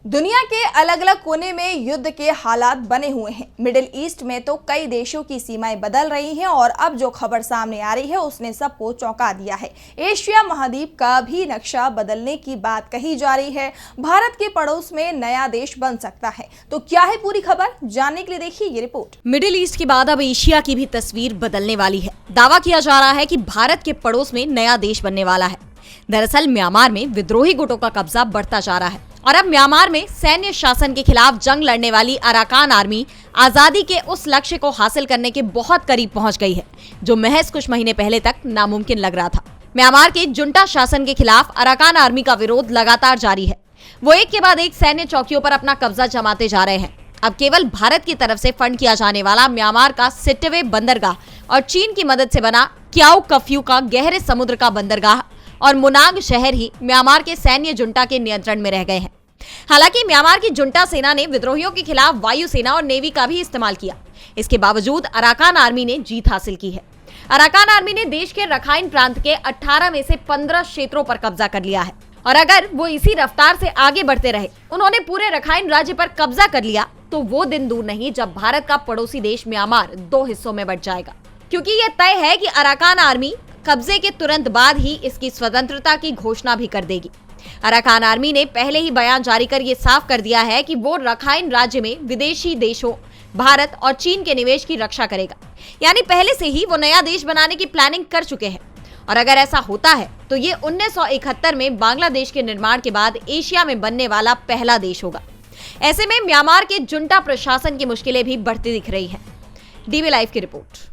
दुनिया के अलग अलग कोने में युद्ध के हालात बने हुए हैं। मिडिल ईस्ट में तो कई देशों की सीमाएं बदल रही हैं और अब जो खबर सामने आ रही है उसने सबको चौंका दिया है। एशिया महाद्वीप का भी नक्शा बदलने की बात कही जा रही है। भारत के पड़ोस में नया देश बन सकता है। तो क्या है पूरी खबर, जानने के लिए देखिए ये रिपोर्ट। मिडिल ईस्ट के बाद अब एशिया की भी तस्वीर बदलने वाली है। दावा किया जा रहा है कि भारत के पड़ोस में नया देश बनने वाला है। दरअसल म्यांमार में विद्रोही गुटों का कब्जा बढ़ता जा रहा है और अब म्यांमार में सैन्य शासन के खिलाफ जंग लड़ने वाली अराकान आर्मी आजादी के उस लक्ष्य को हासिल करने के बहुत करीब पहुंच गई है जो महज कुछ महीने पहले तक नामुमकिन लग रहा था। म्यांमार के जुंटा शासन के खिलाफ अराकान आर्मी का विरोध लगातार जारी है। वो एक के बाद एक सैन्य चौकियों पर अपना कब्जा जमाते जा रहे हैं। अब केवल भारत की तरफ से फंड किया जाने वाला म्यांमार का सिटवे बंदरगाह और चीन की मदद से बना क्याओ कफ्यू का गहरे समुद्र का बंदरगाह और मुनांग शहर ही म्यांमार के सैन्य जुंटा के नियंत्रण में रह गए हैं। हालांकि म्यांमार की जुंटा सेना ने विद्रोहियों के खिलाफ वायुसेना और नेवी का भी इस्तेमाल किया। इसके बावजूद अराकान आर्मी ने जीत हासिल की है। अराकान आर्मी ने देश के रखाइन प्रांत के 18 में से 15 क्षेत्रों पर कब्जा कर लिया है और अगर वो इसी रफ्तार से आगे बढ़ते रहे, उन्होंने पूरे रखाइन राज्य पर कब्जा कर लिया, तो वो दिन दूर नहीं जब भारत का पड़ोसी देश म्यांमार 2 हिस्सों में बंट जाएगा। क्योंकि ये तय है कि अराकान आर्मी कब्जे के तुरंत बाद ही इसकी स्वतंत्रता की घोषणा भी कर देगी। अराकान आर्मी ने पहले ही बयान जारी कर ये साफ कर दिया है कि वो रखाइन राज्य में विदेशी देशों भारत और चीन के निवेश की रक्षा करेगा। यानी पहले से ही वो नया देश बनाने की प्लानिंग कर चुके हैं और अगर ऐसा होता है तो ये 1971 में बांग्लादेश के निर्माण के बाद एशिया में बनने वाला पहला देश होगा। ऐसे में म्यांमार के जुंटा प्रशासन की मुश्किलें भी बढ़ती दिख रही हैं। डीवी लाइव की रिपोर्ट।